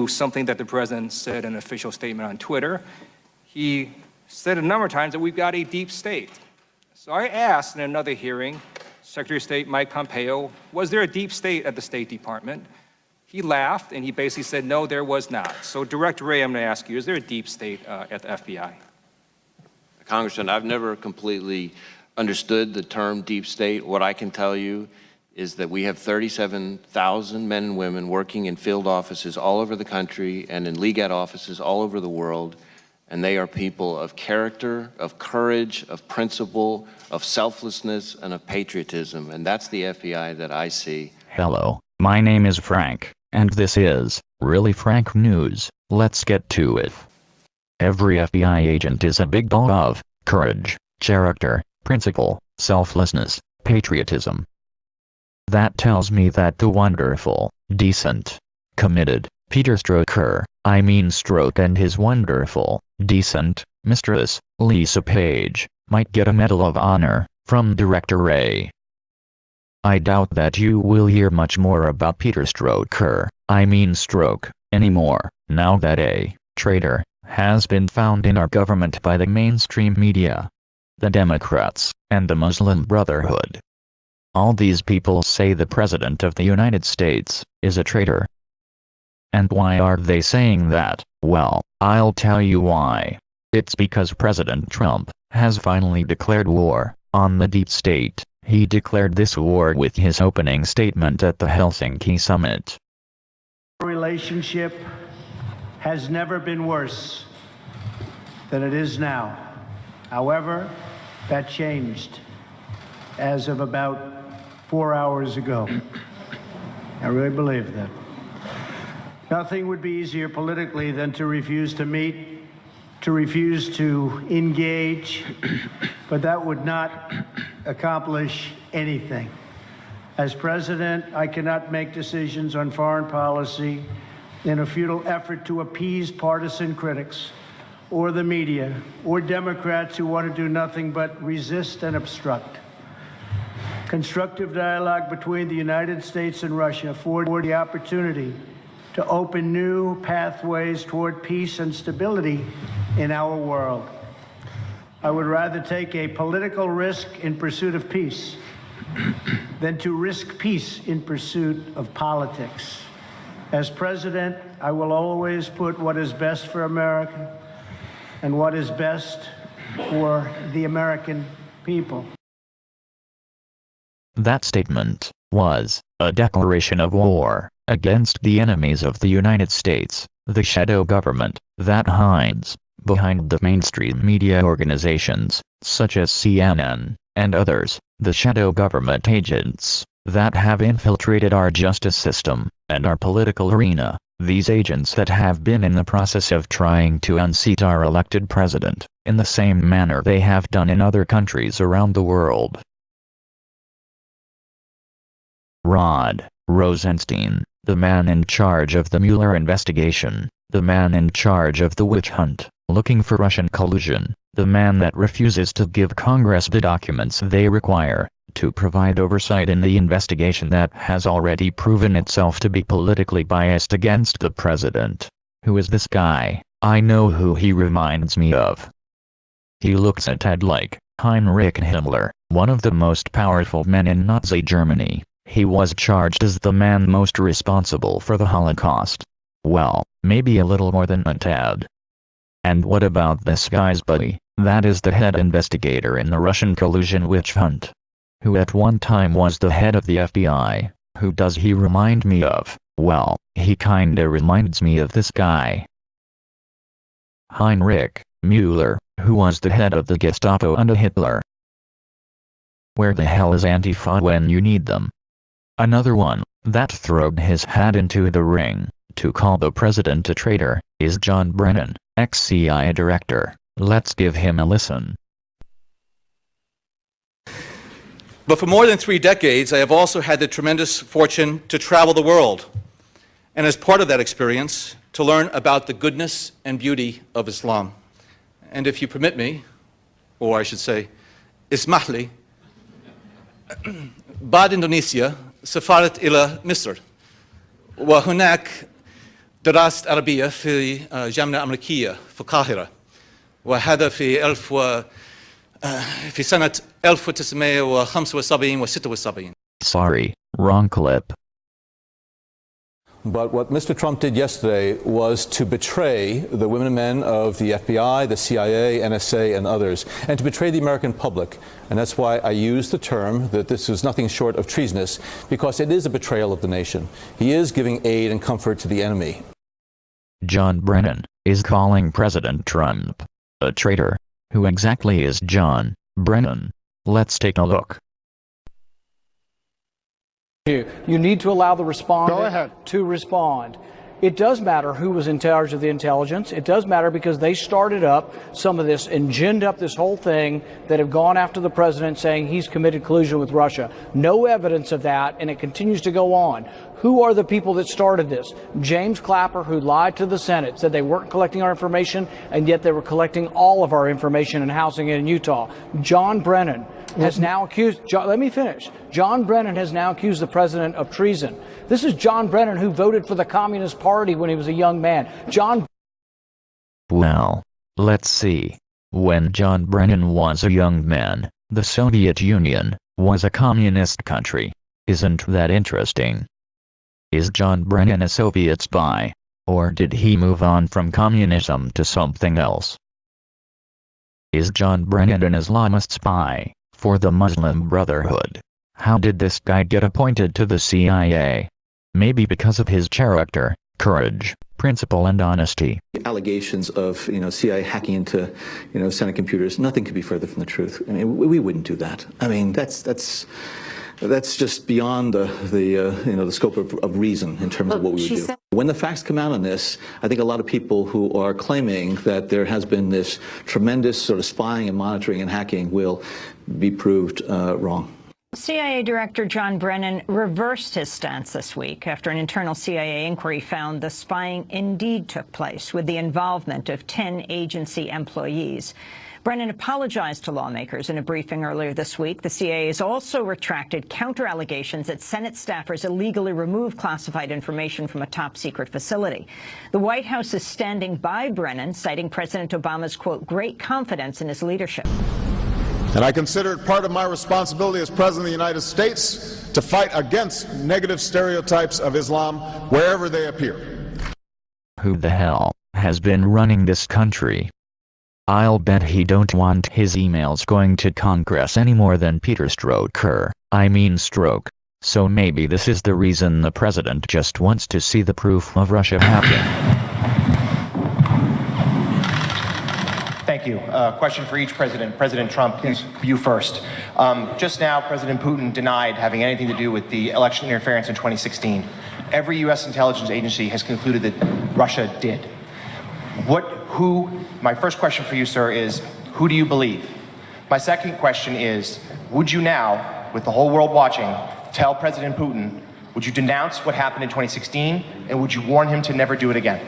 something that the president said in an official statement on Twitter. He said a number of times that we've got a deep state. So I asked in another hearing, Secretary of State Mike Pompeo, was there a deep state at the State Department? He laughed and he basically said, no, there was not. So Director Wray, I'm going to ask you, is there a deep state at the FBI? Congressman, I've never completely understood the term deep state. What I can tell you is that we have 37,000 men and women working in field offices all over the country and in legat offices all over the world, and they are people of character, of courage, of principle, of selflessness, and of patriotism, and that's the FBI that I see. Hello, my name is Frank, and this is Really Frank News. Let's get to it. Every FBI agent is a big ball of courage, character, principle, selflessness, patriotism. That tells me that the wonderful, decent, committed Peter Stroker, Stroke, and his wonderful, decent mistress, Lisa Page, might get a Medal of Honor from Director Wray. I doubt that you will hear much more about Peter Stroker, Stroke, anymore, now that a traitor has been found in our government by the mainstream media, the Democrats, and the Muslim Brotherhood. All these people say the President of the United States is a traitor. And why are they saying that? Well, I'll tell you why. It's because President Trump has finally declared war on the deep state. He declared this war with his opening statement at the Helsinki summit. Our relationship has never been worse than it is now. However, that changed as of about 4 hours ago. I really believe that. Nothing would be easier politically than to refuse to meet, to refuse to engage, but that would not accomplish anything. As president, I cannot make decisions on foreign policy in a futile effort to appease partisan critics or the media or Democrats who want to do nothing but resist and obstruct. Constructive dialogue between the United States and Russia afford the opportunity to open new pathways toward peace and stability in our world. I would rather take a political risk in pursuit of peace than to risk peace in pursuit of politics. As president, I will always put what is best for America and what is best for the American people. That statement was a declaration of war against the enemies of the United States, the shadow government that hides behind the mainstream media organizations, such as CNN and others, the shadow government agents that have infiltrated our justice system and our political arena, these agents that have been in the process of trying to unseat our elected president, in the same manner they have done in other countries around the world. Rod Rosenstein, the man in charge of the Mueller investigation, the man in charge of the witch hunt, looking for Russian collusion, the man that refuses to give Congress the documents they require to provide oversight in the investigation that has already proven itself to be politically biased against the president. Who is this guy? I know who he reminds me of. He looks a tad like Heinrich Himmler, one of the most powerful men in Nazi Germany. He was charged as the man most responsible for the Holocaust. Well, maybe a little more than a tad. And what about this guy's buddy, that is the head investigator in the Russian collusion witch hunt? Who at one time was the head of the FBI. Who does he remind me of? Well, he kinda reminds me of this guy. Heinrich Müller, who was the head of the Gestapo under Hitler. Where the hell is Antifa when you need them? Another one that throwed his hat into the ring to call the president a traitor is John Brennan, ex-CIA director. Let's give him a listen. But for more than 3 decades, I have also had the tremendous fortune to travel the world, and as part of that experience, to learn about the goodness and beauty of Islam. And if you permit me, or I should say, اسمح لي, بعد إندونيسيا سافرت إلى مصر، وهناك درست عربية في جامعة أمريكية في القاهرة، وهذا في سنة 1975 و 76. Sorry, wrong clip. But what Mr. Trump did yesterday was to betray the women and men of the FBI, the CIA, NSA, and others, and to betray the American public. And that's why I use the term that this is nothing short of treasonous, because it is a betrayal of the nation. He is giving aid and comfort to the enemy. John Brennan is calling President Trump a traitor. Who exactly is John Brennan? Let's take a look. You need to allow the respondent to respond. It does matter who was in charge of the intelligence. It does matter because they started up some of this and ginned up this whole thing that have gone after the president saying he's committed collusion with Russia. No evidence of that, and it continues to go on. Who are the people that started this? James Clapper, who lied to the Senate, said they weren't collecting our information, and yet they were collecting all of our information and housing it in Utah. John Brennan has now accused, let me finish. John Brennan has now accused the president of treason. This is John Brennan who voted for the Communist Party when he was a young man. Well, let's see. When John Brennan was a young man, the Soviet Union was a communist country. Isn't that interesting? Is John Brennan a Soviet spy? Or did he move on from communism to something else? Is John Brennan an Islamist spy for the Muslim Brotherhood? How did this guy get appointed to the CIA? Maybe because of his character, courage, principle, and honesty. Allegations of, CIA hacking into, Senate computers, nothing could be further from the truth. I mean, we wouldn't do that. I mean, that's just beyond the scope of reason in terms of what we would do. When the facts come out on this, I think a lot of people who are claiming that there has been this tremendous sort of spying and monitoring and hacking will be proved wrong. CIA Director John Brennan reversed his stance this week after an internal CIA inquiry found the spying indeed took place with the involvement of 10 agency employees. Brennan apologized to lawmakers in a briefing earlier this week. The CIA has also retracted counter-allegations that Senate staffers illegally removed classified information from a top-secret facility. The White House is standing by Brennan, citing President Obama's, quote, great confidence in his leadership. And I consider it part of my responsibility as President of the United States to fight against negative stereotypes of Islam wherever they appear. Who the hell has been running this country? I'll bet he don't want his emails going to Congress any more than Peter Stroker, Stroke. So maybe this is the reason the president just wants to see the proof of Russia hacking. Thank you. Question for each president. President Trump, please, you first. Just now, President Putin denied having anything to do with the election interference in 2016. Every U.S. intelligence agency has concluded that Russia did. My first question for you, sir, is who do you believe? My second question is, would you now, with the whole world watching, tell President Putin, would you denounce what happened in 2016, and would you warn him to never do it again?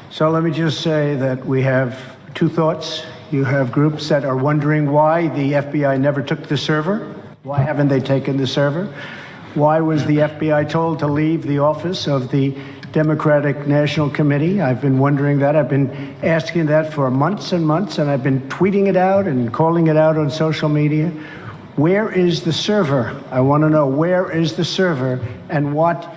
So let me just say that we have two thoughts. You have groups that are wondering why the FBI never took the server. Why haven't they taken the server? Why was the FBI told to leave the office of the Democratic National Committee? I've been wondering that. I've been asking that for months and months, and I've been tweeting it out and calling it out on social media. Where is the server? I want to know, where is the server, and what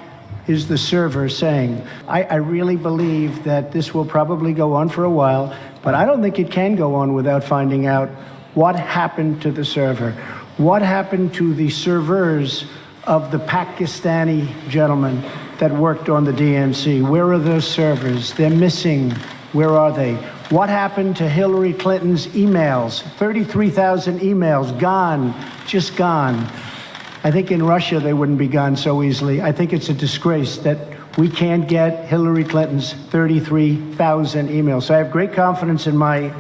is the server saying? I really believe that this will probably go on for a while, but I don't think it can go on without finding out what happened to the server. What happened to the servers of the Pakistani gentlemen that worked on the DNC? Where are those servers? They're missing. Where are they? What happened to Hillary Clinton's emails? 33,000 emails gone, just gone. I think in Russia they wouldn't be gone so easily. I think it's a disgrace that we can't get Hillary Clinton's 33,000 emails. So I have great confidence in my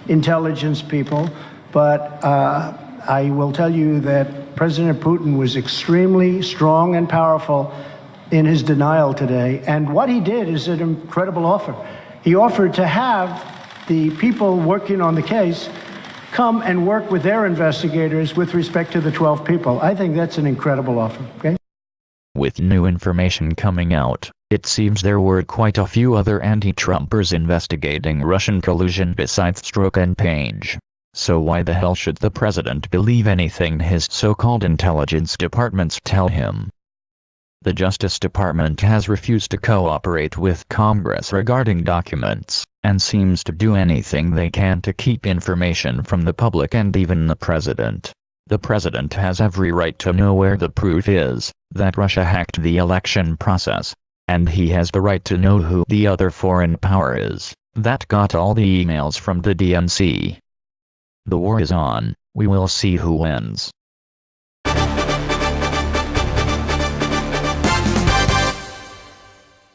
intelligence people, but I will tell you that President Putin was extremely strong and powerful in his denial today. And what he did is an incredible offer. He offered to have the people working on the case come and work with their investigators with respect to the 12 people. I think that's an incredible offer, okay? With new information coming out, It seems there were quite a few other anti-Trumpers investigating Russian collusion besides Strzok and Page. So why the hell should the president believe anything his so-called intelligence departments tell him? The Justice Department has refused to cooperate with Congress regarding documents, and seems to do anything they can to keep information from the public and even the president. The president has every right to know where the proof is that Russia hacked the election process. And he has the right to know who the other foreign power is that got all the emails from the DNC. The war is on, we will see who wins.